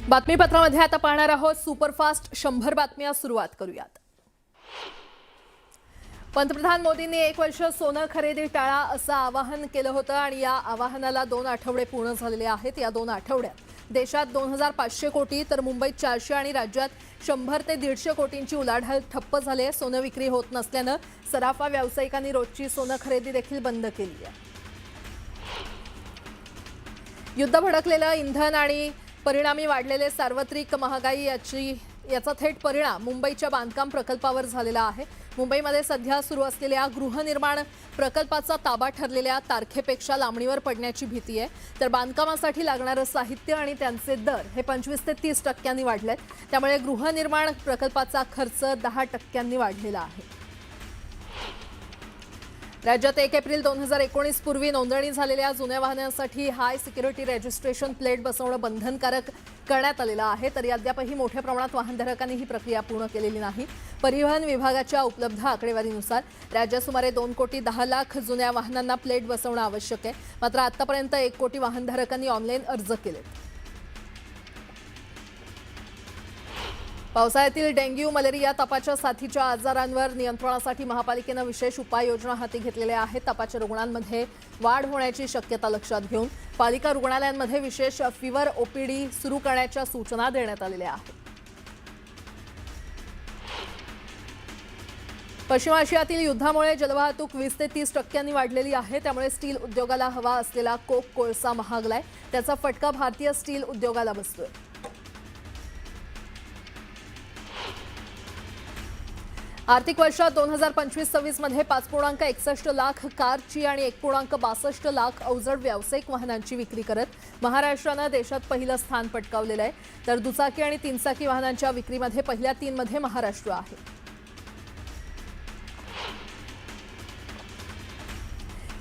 बातमीपत्रामध्ये आता पाहणार आहोत सुपरफास्ट 100 बातम्या सुरुवात करूयात। पंतप्रधान मोदींनी 1 वर्ष सोनं खरेदी टाळा असं आवाहन केलं होतं आणि या आवाहनाला 2 आठवडे पूर्ण झालेले आहेत। या 2 आठवड्यात देशात 2500 कोटी तर मुंबईत 400 आणि राज्यात 100 ते 150 कोटींची उलाढाल ठप्प झाली आहे। सोनं विक्री होत नसल्यानं सराफा व्यावसायिकांनी रोजची सोनं खरेदी देखील बंद केली आहे। युद्ध भडकलेलं इंधन आणि परिणामी वाढलेले सार्वत्रिक महागाई याचा थेट परिणाम मुंबईच्या बांधकाम प्रकल्पावर झालेला आहे। मुंबईमध्ये सध्या सुरू असलेल्या गृहनिर्माण प्रकल्पाचा ताबा ठरलेल्या तारखेपेक्षा लांबणीवर पडण्याची भीती आहे। तर बांधकामासाठी लागणारं साहित्य आणि त्यांचे दर हे 25 ते 30% वाढलेत। त्यामुळे गृहनिर्माण प्रकल्पाचा खर्च 10% वाढलेला आहे। राज्यात 1 एप्रिल 2019 पूर्वी नोंदणी झालेल्या जुन्या वाहनांसाठी हाय सिक्युरिटी रजिस्ट्रेशन प्लेट बसवणं बंधनकारक करण्यात आलेलं आहे। तर अद्यापही मोठ्या प्रमाणात वाहनधारकांनी ही प्रक्रिया पूर्ण केलेली नाही। परिवहन विभागाच्या उपलब्ध आकडेवारीनुसार राज्यात सुमारे 2 कोटी 10 लाख जुन्या वाहनांना प्लेट बसवणं आवश्यक आहे। मात्र आतापर्यंत 1 कोटी वाहनधारकांनी ऑनलाईन अर्ज केलेत। पावसाळ्यातील डेंग्यू मलेरिया तापाच्या साथीच्या आजारांवर नियंत्रणासाठी महापालिकेनं विशेष उपाययोजना हाती घेतलेल्या आहेत। तापाच्या रुग्णांमध्ये वाढ होण्याची शक्यता लक्षात घेऊन पालिका रुग्णालयांमध्ये विशेष फीवर ओपीडी सुरू करण्याच्या सूचना देण्यात आलेल्या आहेत। पश्चिम आशियातील युद्धामुळे जलवाहतूक 20 ते 30% वाढलेली आहे। त्यामुळे स्टील उद्योगाला हवा असलेला कोक कोळसा महागलाय। त्याचा फटका भारतीय स्टील उद्योगाला बसतोय। आर्थिक वर्षात 2025-26 मध्ये 5.61 लाख कारची आणि 1.62 लाख अवजड व्यावसायिक वाहनांची विक्री करत महाराष्ट्रानं देशात पहिलं स्थान पटकावलेलं आहे। तर दुचाकी आणि 3 चाकी वाहनांच्या विक्रीमध्ये पहिल्या 3 मध्ये महाराष्ट्र आहे।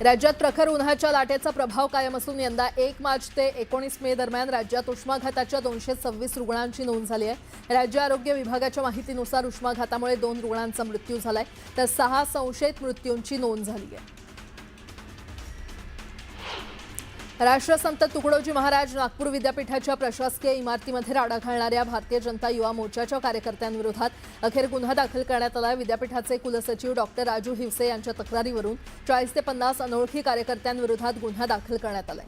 राज्यात प्रखर उन्हाच्या लाटेचा प्रभाव कायम असून यंदा 1 मार्च ते 19 मे दरम्यान राज्यात उष्माघाताच्या 226 रुग्णांची नोंद झाली आहे। राज्य आरोग्य विभागाच्या माहितीनुसार उष्माघातामुळे 2 रुग्णांचा मृत्यू झालाय तर 6 संशयित मृत्यूंची नोंद झाली आहे। राष्ट्रसंत तुकडोजी महाराज नागपूर विद्यापीठाच्या प्रशासकीय इमारतीमध्ये राडा घालणाऱ्या भारतीय जनता युवा मोर्चाच्या कार्यकर्त्यांविरोधात अखेर गुन्हा दाखल करण्यात आला। विद्यापीठाचे कुलसचिव डॉक्टर राजू हिवसे यांच्या तक्रारीवरून 40 ते 50 अनोळखी कार्यकर्त्यांविरोधात गुन्हा दाखल करण्यात आलाय।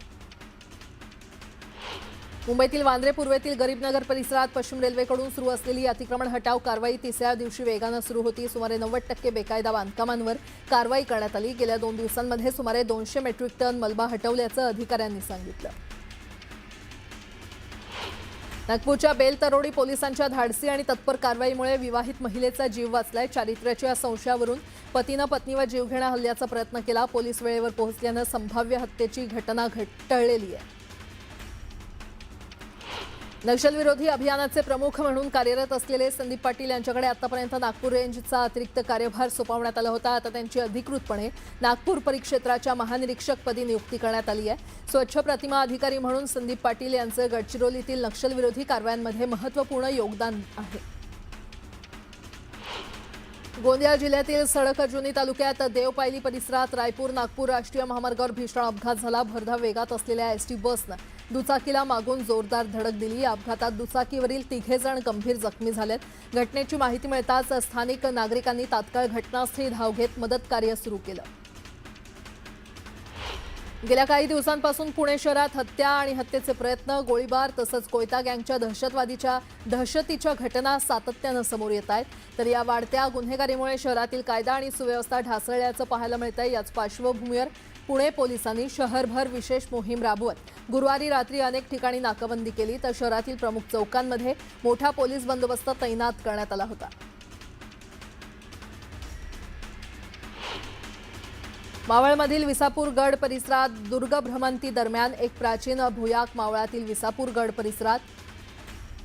मुंबईतील वांद्रे पूर्वेतील गरीबनगर परिसरात पश्चिम रेल्वेकडून सुरू असलेली अतिक्रमण हटाव कारवाई 3ऱ्या दिवशी वेगानं सुरू होती। सुमारे 90% बेकायदा बांधकामांवर कारवाई करण्यात आली। गेल्या 2 दिवसांमध्ये सुमारे 200 मेट्रिक टन मलबा हटवल्याचं अधिकाऱ्यांनी सांगितलं। नागपूरच्या बेलतरोडी पोलिसांच्या धाडसी आणि तत्पर कारवाईमुळे विवाहित महिलेचा जीव वाचलाय। चारित्र्याच्या संशयावरून पतीनं पत्नीवर जीवघेण्या हल्ल्याचा प्रयत्न केला। पोलीस वेळेवर पोहोचल्यानं संभाव्य हत्येची घटना टळलेली आहे। नक्षलविरोधी अभियानाचे प्रमुख म्हणून कार्यरत असलेले संदीप पाटील यांच्याकडे आतापर्यंत नागपूर रेंजचा अतिरिक्त कार्यभार सोपवण्यात आला होता। आता त्यांची अधिकृतपणे नागपूर परिक्षेत्राच्या महानिरीक्षकपदी नियुक्ती करण्यात आली आहे। स्वच्छ प्रतिमा अधिकारी म्हणून संदीप पाटील यांचं गडचिरोलीतील नक्षलविरोधी कारवायांमध्ये महत्त्वपूर्ण योगदान आहे। गोंदिया जिल्ह्यातील सडक-अर्जुनी तालुक्यात देवपायली परिसरात रायपूर नागपूर राष्ट्रीय महामार्गावर भीषण अपघात झाला। भरधाव वेगात असलेल्या एसटी बसनं दुचाकीला मागून जोरदार धडक दिली। या अपघातात दुचाकीवरील 3 जण गंभीर जखमी झालेत। घटनेची माहिती मिळताच स्थानिक नागरिकांनी तात्काळ घटनास्थळी धाव घेत मदत कार्य सुरू केलं। गेल्या काही दिवसांपासून पुणे शहरात हत्या आणि हत्येचे प्रयत्न, गोळीबार तसंच कोयता गँगच्या दहशतीच्या घटना सातत्यानं समोर येत आहेत। तर या वाढत्या गुन्हेगारीमुळे शहरातील कायदा आणि सुव्यवस्था ढासळल्याचं पाहायला मिळतंय। याच पार्श्वभूमीवर पुणे पोलिसांनी शहरभर विशेष मोहीम राबवत गुरुवारी रात्री अनेक ठिकाणी नाकाबंदी केली। तर शहरातील प्रमुख चौकांमध्ये मोठा पोलीस बंदोबस्त तैनात करण्यात आला होता। मावळमधील विसापूर गड परिसरात दुर्ग भ्रमंती दरम्यान एक प्राचीन भुयाक मावळातील विसापूर गड परिसरात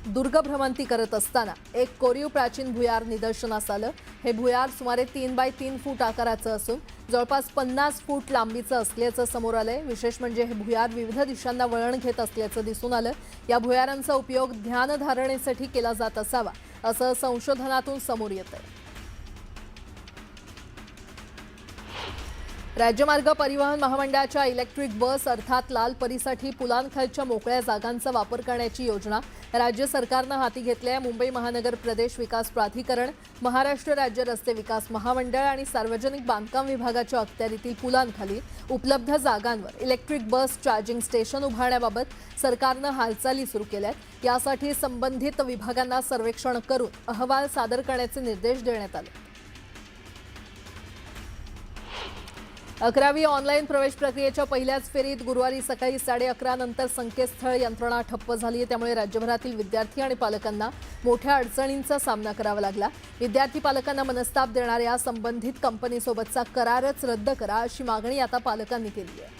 दुर्ग भ्रमंती करत असताना एक कोरीव प्राचीन भुयार निदर्शनास आलं। हे भुयार सुमारे 3 बाय 3 फूट आकाराचं असून जवळपास 50 फूट लांबीचं असल्याचं समोर आलंय। विशेष म्हणजे हे भुयार विविध दिशांना वळण घेत असल्याचं दिसून आलं। या भुयारांचा उपयोग ध्यानधारणेसाठी केला जात असावा असं संशोधनातून समोर येतंय। राज्यमार्ग परिवहन महामंडळाच्या इलेक्ट्रिक बस अर्थात लाल परीसाठी पुलांखालच्या मोकळ्या जागांचा वापर करण्याची योजना राज्य सरकारनं हाती घेतली आहे। मुंबई महानगर प्रदेश विकास प्राधिकरण, महाराष्ट्र राज्य रस्ते विकास महामंडळ आणि सार्वजनिक बांधकाम विभागाच्या अखत्यारीतील पुलांखाली उपलब्ध जागांवर इलेक्ट्रिक बस चार्जिंग स्टेशन उभारण्याबाबत सरकारनं हालचाली सुरू केल्या आहेत। यासाठी संबंधित विभागांना सर्वेक्षण करून अहवाल सादर करण्याचे निर्देश देण्यात आले। 11वी ऑनलाईन प्रवेश प्रक्रियेच्या पहिल्याच फेरीत गुरुवारी सकाळी 11:30 नंतर संकेतस्थळ यंत्रणा ठप्प झाली आहे। त्यामुळे राज्यभरातील विद्यार्थी आणि पालकांना मोठ्या अडचणींचा सामना करावा लागला। विद्यार्थी पालकांना मनस्ताप देणाऱ्या संबंधित कंपनीसोबतचा करारच रद्द करा अशी मागणी आता पालकांनी केली आहे।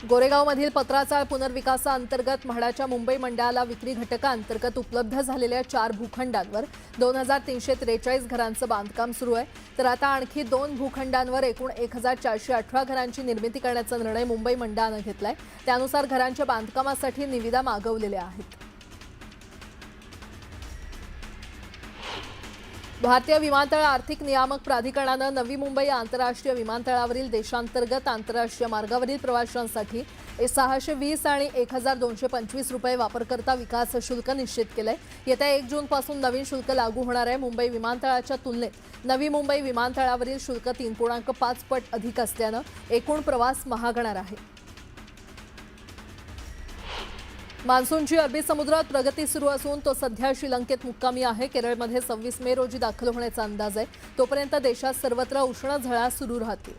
गोरेगावमधील पत्राचाळ पुनर्विकासाअंतर्गत म्हाडाच्या मुंबई मंडळाला विक्री घटकाअंतर्गत उपलब्ध झालेल्या 4 भूखंडांवर 2343 घरांचं बांधकाम सुरू आहे। तर आता आणखी 2 भूखंडांवर एकूण 1418 घरांची निर्मिती करण्याचा निर्णय मुंबई मंडळानं घेतलाय। त्यानुसार घरांच्या बांधकामासाठी निविदा मागवलेल्या आहेत। भारतीय विमानतळ आर्थिक नियामक प्राधिकरणानं नवी मुंबई आंतरराष्ट्रीय विमानतळावरील देशांतर्गत आंतरराष्ट्रीय मार्गावरील प्रवाशांसाठी 620 आणि 1225 रुपये वापरकर्ता विकास शुल्क निश्चित केलंय। येत्या 1 जूनपासून नवीन शुल्क लागू होणार आहे। मुंबई विमानतळाच्या तुलनेत नवी मुंबई विमानतळावरील शुल्क 3.5 पट अधिक असल्यानं एकूण प्रवास महागणार आहे। मान्सूनची अरबी समुद्रात प्रगती सुरू असून तो सध्या श्रीलंकेत मुक्कामी आहे। केरळमध्ये 26 मे रोजी दाखल होण्याचा अंदाज आहे। तोपर्यंत देशात सर्वत्र उष्ण झळा सुरू राहतील।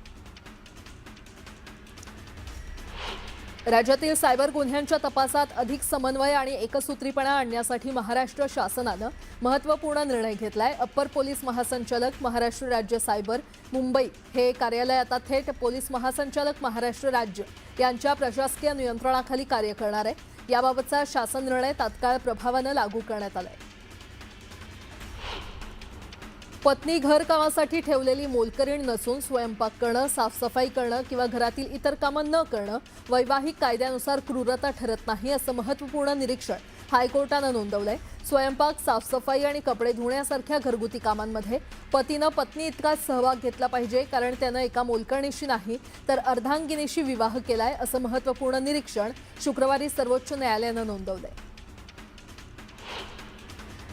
राज्यातील सायबर गुन्ह्यांच्या तपासात अधिक समन्वय आणि एकसूत्रीपणा आणण्यासाठी महाराष्ट्र शासनानं महत्त्वपूर्ण निर्णय घेतलाय। अप्पर पोलीस महासंचालक महाराष्ट्र राज्य सायबर मुंबई हे कार्यालय आता थेट पोलीस महासंचालक महाराष्ट्र राज्य यांच्या प्रशासकीय नियंत्रणाखाली कार्य करणार आहे। याबाबतचा शासन निर्णय तात्काळ प्रभावानं लागू करण्यात आलाय। पत्नी घरकामासाठी ठेवलेली मोलकरीण नसून स्वयंपाक करणं, साफसफाई करणं किंवा घरातील इतर कामं न करणं वैवाहिक कायद्यानुसार क्रूरता ठरत नाही असं महत्त्वपूर्ण निरीक्षण हायकोर्टानं नोंदवलंय। स्वयंपाक, साफसफाई आणि कपडे धुण्यासारख्या घरगुती कामांमध्ये पतीनं पत्नी इतकाच सहभाग घेतला पाहिजे, कारण त्यानं एका मोलकरणीशी नाही तर अर्धांगिनीशी विवाह केलाय असं महत्त्वपूर्ण निरीक्षण शुक्रवारी सर्वोच्च न्यायालयानं नोंदवलंय।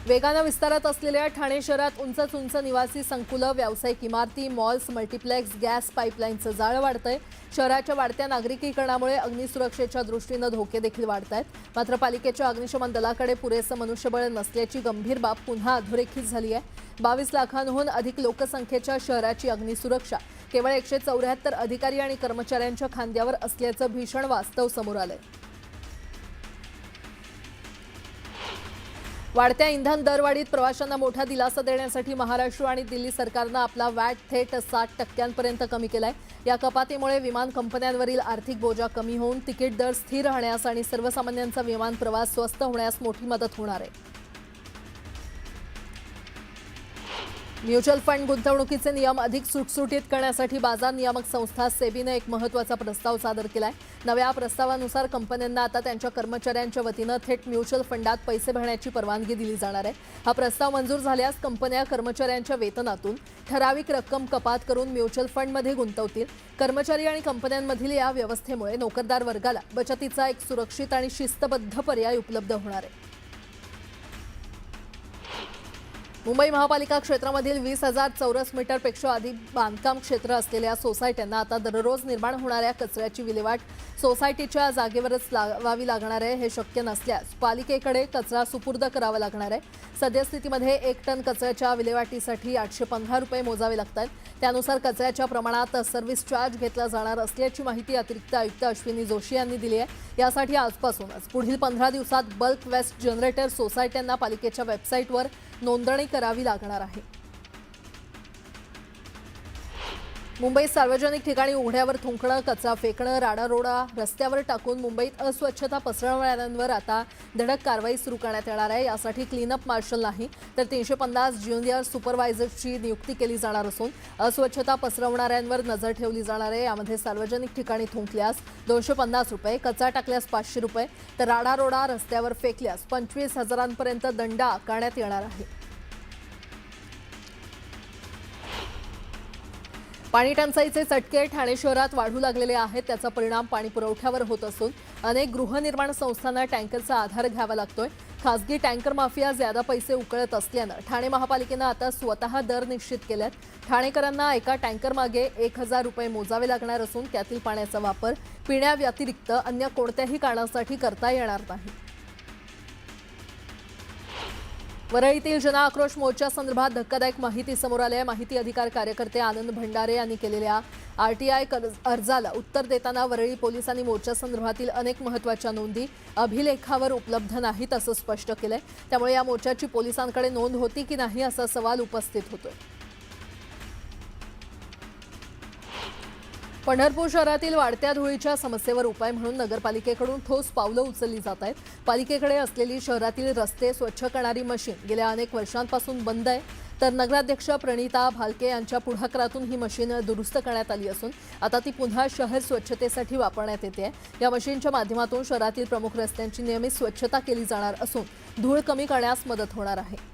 वेगानं विस्तारत असलेल्या ठाणे शहरात उंच निवासी संकुलं, व्यावसायिक इमारती, मॉल्स, मल्टिप्लेक्स, गॅस पाईपलाईनचं जाळं वाढतंय। शहराच्या वाढत्या नागरिकीकरणामुळे अग्निसुरक्षेच्या दृष्टीनं धोके देखील वाढत आहेत। मात्र पालिकेच्या अग्निशमन दलाकडे पुरेसं मनुष्यबळ नसल्याची गंभीर बाब पुन्हा अधोरेखित झाली आहे। 22 लाखांहून अधिक लोकसंख्येच्या शहराची अग्निसुरक्षा केवळ 174 अधिकारी आणि कर्मचाऱ्यांच्या खांद्यावर असल्याचं भीषण वास्तव समोर आलंय। वाढत्या इंधन दरवाढीत प्रवाशांना मोठा दिलासा देण्यासाठी महाराष्ट्र आणि दिल्ली सरकारनं आपला वॅट थेट 60% कमी केलाय। या कपातीमुळे विमान कंपन्यांवरील आर्थिक बोजा कमी होऊन तिकीट दर स्थिर राहण्यास आणि सर्वसामान्यांचा विमान प्रवास स्वस्त होण्यास मोठी मदत होणार आहे। म्युच्युअल फंड गुंतवणुकीचे नियम अधिक सुटसुटीत करण्यासाठी बाजार नियामक संस्था सेबीनं एक महत्त्वाचा प्रस्ताव सादर केलाय। नव्या प्रस्तावानुसार कंपन्यांना आता त्यांच्या कर्मचाऱ्यांच्या वतीनं थेट म्युच्युअल फंडात पैसे भरण्याची परवानगी दिली जाणार आहे। हा प्रस्ताव मंजूर झाल्यास कंपन्या कर्मचाऱ्यांच्या वेतनातून ठराविक रक्कम कपात करून म्युच्युअल फंडमध्ये गुंतवतील। कर्मचारी आणि कंपन्यांमधील या व्यवस्थेमुळे नोकरदार वर्गाला बचतीचा एक सुरक्षित आणि शिस्तबद्ध पर्याय उपलब्ध होणार आहे। मुंबई महापालिका क्षेत्रामधील 20,000 चौरस मीटरपेक्षा अधिक बांधकाम क्षेत्र असलेल्या सोसायट्यांना आता दररोज निर्माण होणाऱ्या कचऱ्याची विल्हेवाट सोसायटीच्या जागेवरच लावावी लागणार आहे। हे शक्य नसल्यास पालिकेकडे कचरा सुपूर्द करावा लागणार आहे। सद्यस्थितीमध्ये 1 टन कचऱ्याच्या विल्हेवाटीसाठी 815 रुपये मोजावे लागतात। त्यानुसार कचऱ्याच्या प्रमाणात सर्व्हिस चार्ज घेतला जाणार असल्याची माहिती अतिरिक्त आयुक्त अश्विनी जोशी यांनी दिली आहे। यासाठी आजपासूनच पुढील 15 दिवसात बल्क वेस्ट जनरेटर सोसायट्यांना पालिकेच्या वेबसाईटवर नोंदणी करावी लागणार आहे। मुंबईत सार्वजनिक ठिकाणी उघड्यावर थुंकणं, कचरा फेकणं, राडारोडा रस्त्यावर टाकून मुंबईत अस्वच्छता पसरवणाऱ्यांवर आता धडक कारवाई सुरू करण्यात येणार आहे। यासाठी क्लीनअप मार्शल नाही तर 350 ज्युनियर सुपरवायझर्सची नियुक्ती केली जाणार असून अस्वच्छता पसरवणाऱ्यांवर नजर ठेवली जाणार आहे। यामध्ये सार्वजनिक ठिकाणी थुंकल्यास 250 रुपये, कचरा टाकल्यास 500 रुपये तर राडारोडा रस्त्यावर फेकल्यास 25,000 दंड आकारण्यात येणार आहे। पाणी टंचाईचे चटके ठाणे शहरात वाढू लागलेले आहेत. त्याचा परिणाम पाणी पुरवठ्यावर होत असून अनेक गृहनिर्माण संस्थांना टँकरचा आधार घ्यावा लागतोय. खासगी टँकर माफिया ज्यादा पैसे उकळत असल्यानं ठाणे महापालिकेनं आता स्वतः दर निश्चित केलेत. ठाणेकरांना एका टँकर मागे 1000 रुपये मोजावे लागणार असून त्यातील पाण्याचा वापर पिण्याव्यतिरिक्त अन्य कोणत्याही कारणासाठी करता येणार नाही. वरळीतील जनआक्रोश मोर्चा संदर्भात धक्कादायक माहिती समोर आली आहे. माहिती अधिकार कार्यकर्ते आनंद भंडारे यांनी केलेल्या आरटीआय अर्जाला उत्तर देताना वरळी पोलिसांनी मोर्चा संदर्भातील अनेक महत्त्वाच्या नोंदी अभिलेखावर उपलब्ध नाहीत असं स्पष्ट केलंय. त्यामुळे या मोर्चाची पोलिसांकडे नोंद होती की नाही असा सवाल उपस्थित होतोय. पंढरपूर शहरातील वाढत्या धुळीच्या समस्येवर उपाय म्हणून नगरपालिकेकडून ठोस पावलं उचलली जात आहेत. पालिकेकडे असलेली शहरातील रस्ते स्वच्छ करणारी मशीन गेल्या अनेक वर्षांपासून बंद आहे. तर नगराध्यक्ष प्रणिता भालके यांच्या पुढाकारातून ही मशीन दुरुस्त करण्यात आली असून आता ती पुन्हा शहर स्वच्छतेसाठी वापरण्यात येते. या मशीनच्या माध्यमातून शहरातील प्रमुख रस्त्यांची नियमित स्वच्छता केली जाणार असून धूळ कमी करण्यास मदत होणार आहे.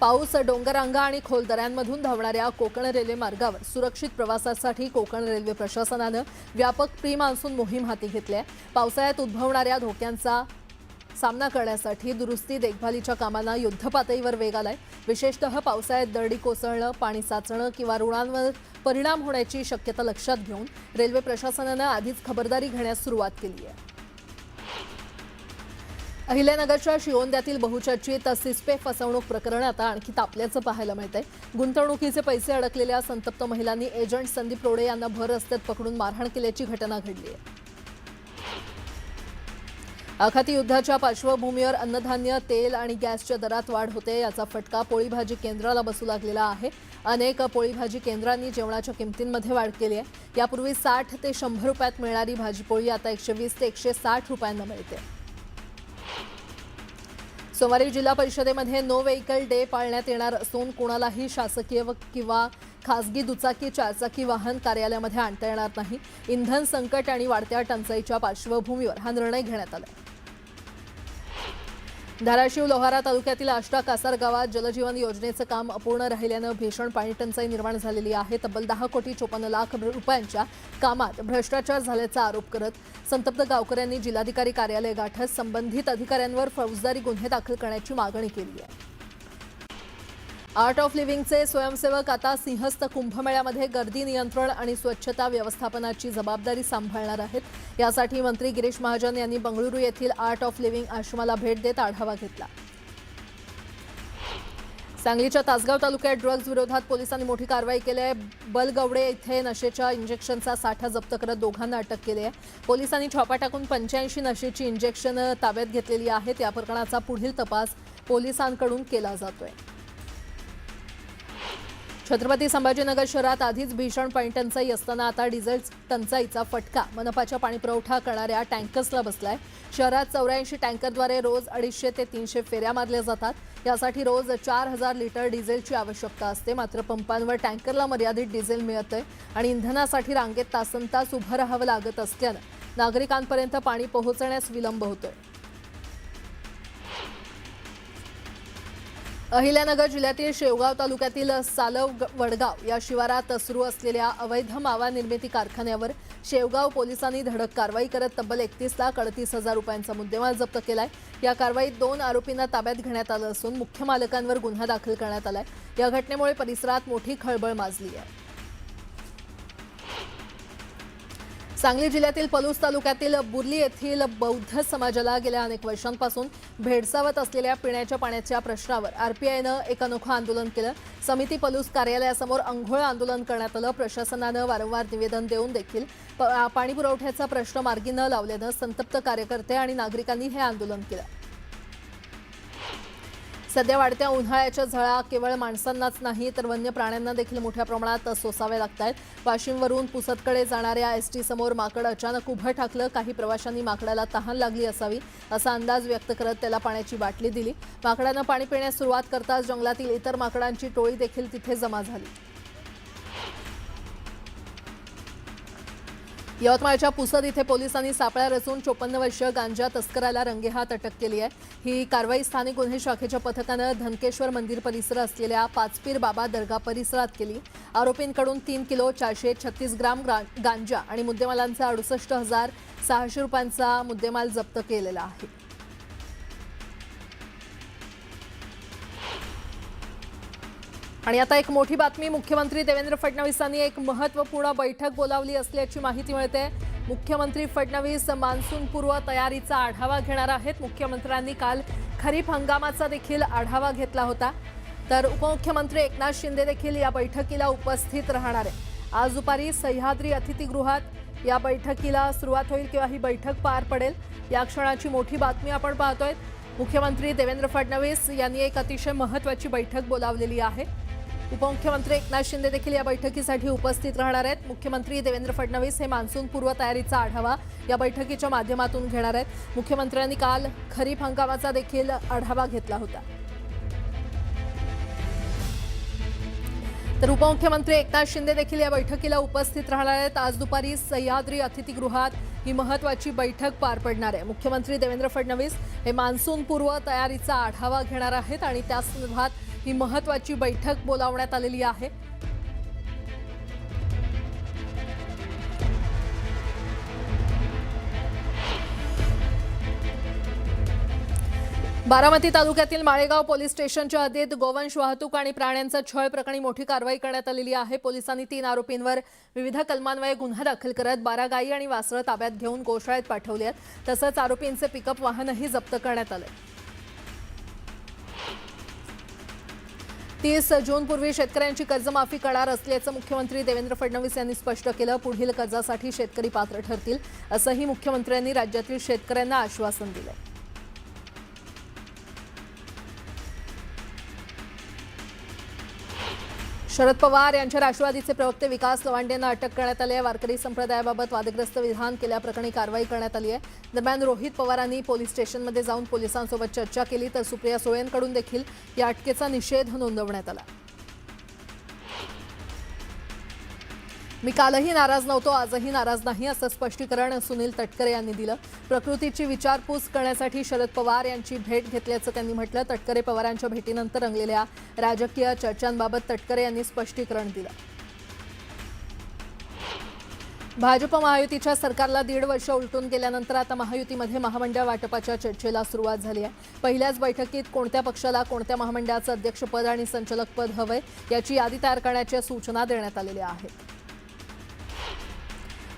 पाऊस, डोंगररांगा आणि खोल दऱ्यांमधून धावणाऱ्या कोकण रेल्वे मार्गावर सुरक्षित प्रवासासाठी कोकण रेल्वे प्रशासनानं व्यापक प्री मान्सून मोहीम हाती घेतली आहे. पावसाळ्यात उद्भवणाऱ्या धोक्यांचा सामना करण्यासाठी दुरुस्ती देखभालीच्या कामांना युद्धपातळीवर वेग आलाय. विशेषतः पावसाळ्यात दरडी कोसळणं, पाणी साचणं किंवा रुळांवर परिणाम होण्याची शक्यता लक्षात घेऊन रेल्वे प्रशासनानं आधीच खबरदारी घेण्यास सुरुवात केली आहे. अहिल्यानगरच्या शिवोंद्यातील बहुचर्चित सिस्पे फसवणूक प्रकरण आता आणखी तापल्याचं पाहायला मिळतंय. गुंतवणुकीचे पैसे अडकलेल्या संतप्त महिलांनी एजंट संदीप रोडे यांना भर रस्त्यात पकडून मारहाण केल्याची घटना घडली आहे. आखाती युद्धाच्या पार्श्वभूमीवर अन्नधान्य, तेल आणि गॅसच्या दरात वाढ होते. याचा फटका पोळी भाजी केंद्राला बसू लागलेला आहे. अनेक पोळी भाजी केंद्रांनी जेवणाच्या किमतींमध्ये वाढ केली आहे. यापूर्वी 60 ते 100 रुपयात मिळणारी भाजीपोळी आता 120 ते 160 रुपयांना मिळते. सोमवारी जिल्हा परिषदेमध्ये नो व्हेकल डे पाळण्यात येणार असून कोणालाही शासकीय किंवा खासगी दुचाकी, चारचाकी वाहन कार्यालयामध्ये आणता येणार नाही. इंधन संकट आणि वाढत्या टंचाईच्या पार्श्वभूमीवर हा निर्णय घेण्यात आला. धाराशिव लोहारा तालुक्यातील आष्टा कासार गावात जलजीवन योजनेचं काम अपूर्ण राहिल्यानं भीषण पाणी टंचाई निर्माण झालेली आहे. तब्बल 10,54 लाख रुपयांच्या कामात भ्रष्टाचार झाल्याचा आरोप करत संतप्त गावकऱ्यांनी जिल्हाधिकारी कार्यालय गाठत संबंधित अधिकाऱ्यांवर फौजदारी गुन्हे दाखल करण्याची मागणी केली आहे. आर्ट ऑफ लिव्हिंगचे स्वयंसेवक आता सिंहस्थ कुंभमेळ्यामध्ये गर्दी नियंत्रण आणि स्वच्छता व्यवस्थापनाची जबाबदारी सांभाळणार आहेत. यासाठी मंत्री गिरीश महाजन यांनी बंगळुरू येथील आर्ट ऑफ लिव्हिंग आश्रमाला भेट देत आढावा घेतला. सांगलीच्या तासगाव तालुक्यात ड्रग्ज विरोधात पोलिसांनी मोठी कारवाई केली आहे. बलगवडे इथे नशेच्या इंजेक्शनचा साठा जप्त करत दोघांना अटक केली आहे. पोलिसांनी छापा टाकून 85 नशेची इंजेक्शन ताब्यात घेतलेली आहेत. या प्रकरणाचा पुढील तपास पोलिसांकडून केला जातोय. छत्रपती संभाजीनगर शहरात आधीच भीषण पाणी टंचाई असताना आता डिझेल टंचाईचा फटका मनपाच्या पाणी पुरवठा करणाऱ्या टँकर्सला बसलाय. शहरात 84 टँकरद्वारे रोज 250 ते 300 फेऱ्या मारल्या जातात. यासाठी रोज 4000 लिटर डिझेलची आवश्यकता असते. मात्र पंपांवर टँकरला मर्यादित डिझेल मिळतंय आणि इंधनासाठी रांगेत तासनतास उभं राहावं लागत असल्यानं नागरिकांपर्यंत पाणी पोहोचण्यास विलंब होतोय. अहिल्यानगर जिल्ह्यातील शेवगाव तालुक्यातील सालव वडगाव या शिवारात सुरू असलेल्या अवैध मावा निर्मिती कारखान्यावर शेवगाव पोलिसांनी धडक कारवाई करत तब्बल 31,38,000 रुपयांचा मुद्देमाल जप्त केलाय. या कारवाईत 2 आरोपींना ताब्यात घेण्यात आलं असून मुख्य मालकांवर गुन्हा दाखल करण्यात आलाय. या घटनेमुळे परिसरात मोठी खळबळ माजली आहे. सांगली जिल्ह्यातील पलूस तालुक्यातील बुर्ली येथील बौद्ध समाजाला गेल्या अनेक वर्षांपासून भेडसावत असलेल्या पिण्याच्या पाण्याच्या प्रश्नावर आरपीआयनं एक अनोखं आंदोलन केलं. समिती पलूस कार्यालयासमोर अंघोळ आंदोलन करण्यात आलं. प्रशासनानं वारंवार निवेदन देऊन देखील पाणी पुरवठ्याचा प्रश्न मार्गी न लावल्यानं संतप्त कार्यकर्ते आणि नागरिकांनी हे आंदोलन केलं. सध्या वाढत्या उन्हाळ्याच्या झळा केवळ माणसांनाच नाही तर वन्य प्राण्यांना देखील मोठ्या प्रमाणात सोसाव्या लागतात. वाशिमवरून पुसदकडे जाणाऱ्या एसटी समोर माकड अचानक उभं ठाकलं. काही प्रवाशांनी माकडाला तहान लागली असावी असा अंदाज व्यक्त करत त्याला पाण्याची बाटली दिली. माकडानं पाणी पिण्यास सुरुवात करताच जंगलातील इतर माकडांची टोळी देखील तिथे जमा झाली. यवतमाळच्या पुसद इथे पोलिसांनी सापळा रचून 54 वर्षीय गांजा तस्कराला रंगेहात अटक केली आहे। ही कारवाई स्थानिक गुन्हे शाखेच्या पथकानं धनकेश्वर मंदिर परिसर असलेल्या पाचपीर बाबा दर्गा परिसरात केली। आरोपींकडून 3 किलो 436 ग्राम गांजा आणि मुद्देमालांचा 68,600 रुपयांचा मुद्देमाल जप्त केलेला आहे। आणि आता एक मोठी बातमी, मुख्यमंत्री देवेंद्र फडणवीसांनी एक महत्त्वपूर्ण बैठक बोलावली असल्याची माहिती मिळते। मुख्यमंत्री फडणवीस मान्सूनपूर्व तयारीचा आढावा घेणार आहेत। मुख्यमंत्र्यांनी काल खरीप हंगामाचा देखील आढावा घेतला होता, तर उपमुख्यमंत्री एकनाथ शिंदे देखील या बैठकीला उपस्थित राहणार आहे। आज दुपारी सह्याद्री अतिथीगृहात या बैठकीला सुरुवात होईल किंवा ही बैठक पार पडेल, या क्षणाची मोठी बातमी आपण पाहतोय। मुख्यमंत्री देवेंद्र फडणवीस यांनी एक अतिशय महत्त्वाची बैठक बोलावलेली आहे। उपमुख्यमंत्री एकनाथ शिंदे देखील या बैठकीसाठी उपस्थित राहणार आहेत। मुख्यमंत्री देवेंद्र फडणवीस हे मान्सून पूर्व तयारीचा आढावा या बैठकीच्या माध्यमातून घेणार आहेत। मुख्यमंत्र्यांनी काल खरीप हंगामाचा देखील आढावा घेतला होता, तर उपमुख्यमंत्री एकनाथ शिंदे देखील या बैठकीला उपस्थित राहणार आहेत। आज दुपारी सह्याद्री अतिथीगृहात ही महत्त्वाची बैठक पार पडणार आहे। मुख्यमंत्री देवेंद्र फडणवीस हे मान्सून पूर्व तयारीचा आढावा घेणार आहेत आणि त्या संदर्भात ही महत्त्वाची बैठक बोलावण्यात आलेली आहे। बारामती तालुक्यातील माळेगाव पोलीस स्टेशनच्या हद्दीत गोवंश वाहतूक आणि प्राण्यांचा छळ प्रकरणी मोठी कारवाई करण्यात आलेली आहे। पोलिसांनी 3 आरोपींवर विविध कलमान्वये गुन्हा दाखल करत 12 गायी आणि वासरं ताब्यात घेऊन गोशाळेत पाठवली आहेत। तसंच आरोपींचे पिकअप वाहनही जप्त करण्यात आले। 30 जूनपूर्वी शेतकऱ्यांची कर्जमाफी करणार असल्याचं मुख्यमंत्री देवेंद्र फडणवीस यांनी स्पष्ट केलं। पुढील कर्जासाठी शेतकरी पात्र ठरतील असंही मुख्यमंत्र्यांनी राज्यातील शेतकऱ्यांना आश्वासन दिलं। शरद पवार यांच्या राष्ट्रवादीचे प्रवक्ते विकास लवांडेंना अटक करण्यात आली आहे। वारकरी संप्रदायाबाबत वादग्रस्त विधान केल्याप्रकरणी कारवाई करण्यात आली आहे। दरम्यान रोहित पवारांनी पोलीस स्टेशनमध्ये जाऊन पोलिसांसोबत चर्चा केली, तर सुप्रिया सुळेंकडून देखील या अटकेचा निषेध नोंदवण्यात आला। मी कालही नाराज नव्हतो, आजही नाराज नाही, असं स्पष्टीकरण सुनील तटकरे यांनी दिलं। प्रकृतीची विचारपूस करण्यासाठी शरद पवार यांची भेट घेतल्याचं त्यांनी म्हटलं। तटकरे पवारांच्या भेटीनंतर रंगलेल्या राजकीय चर्चांबाबत तटकरे यांनी स्पष्टीकरण दिलं। भाजप महायुतीच्या सरकारला 1.5 वर्ष उलटून गेल्यानंतर आता महायुतीमध्ये महामंडळ वाटपाच्या चर्चेला सुरुवात झाली आहे। पहिल्याच बैठकीत कोणत्या पक्षाला कोणत्या महामंडळाचं अध्यक्षपद आणि संचालकपद हवंय याची यादी तयार करण्याच्या सूचना देण्यात आलेल्या आहेत।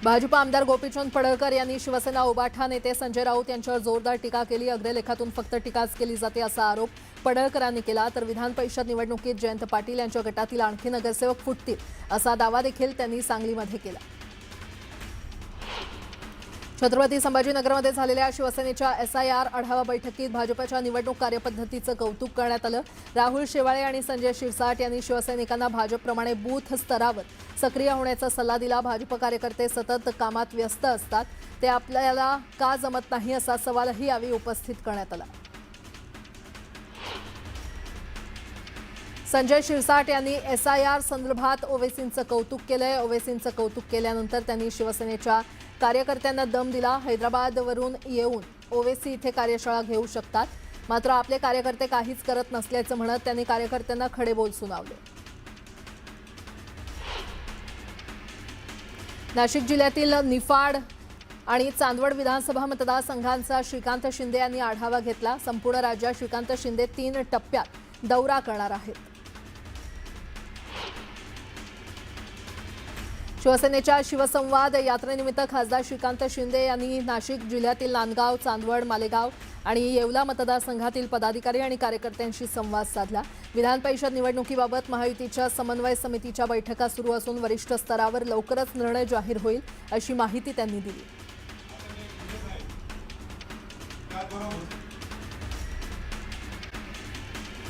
भाजप आमदार गोपीचंद पडळकर यांनी शिवसेना उबाठा नेते संजय राऊत यांच्यावर जोरदार टीका केली। अग्रलेखातून फक्त टीकाच केली जाते असा आरोप पडळकरांनी केला, तर विधान परिषद निवडणुकीत जयंत पाटील यांच्या गटातील आणखी नगरसेवक फुटतील असा दावा देखील त्यांनी सांगलीमध्ये केला। छत्रपती संभाजीनगरमध्ये झालेल्या शिवसेनेच्या SIR आढावा बैठकीत भाजपच्या निवडणूक कार्यपद्धतीचं कौतुक करण्यात आलं। राहुल शेवाळे आणि संजय शिरसाट यांनी शिवसैनिकांना भाजपप्रमाणे बूथ स्तरावर सक्रिय होण्याचा सल्ला दिला। भाजप कार्यकर्ते सतत कामात व्यस्त असतात, ते आपल्याला का जमत नाही असा सवालही यावेळी उपस्थित करण्यात आला। संजय शिरसाट यांनी SIR संदर्भात ओवेसींचं कौतुक केलंय। ओवेसींचं कौतुक केल्यानंतर त्यांनी शिवसेनेच्या कार्यकर्त्यांना दम दिला। हैदराबादवरून येऊन ओवेसी इथे कार्यशाळा घेऊ शकतात, मात्र आपले कार्यकर्ते काहीच करत नसल्याचं म्हणत त्यांनी कार्यकर्त्यांना खडेबोल सुनावले। नाशिक जिल्ह्यातील निफाड आणि चांदवड विधानसभा मतदारसंघांचा श्रीकांत शिंदे यांनी आढावा घेतला। संपूर्ण राज्यात श्रीकांत शिंदे 3 टप्प्यात दौरा करणार आहेत। शिवसेनेच्या शिवसंवाद यात्रेनिमित्त खासदार श्रीकांत शिंदे यांनी नाशिक जिल्ह्यातील नांदगाव, चांदवड, मालेगाव आणि येवला मतदारसंघातील पदाधिकारी आणि कार्यकर्त्यांशी संवाद साधला। विधान परिषद निवडणुकीबाबत महायुतीच्या समन्वय समितीच्या बैठका सुरू असून वरिष्ठ स्तरावर लवकरच निर्णय जाहीर होईल अशी माहिती त्यांनी दिली।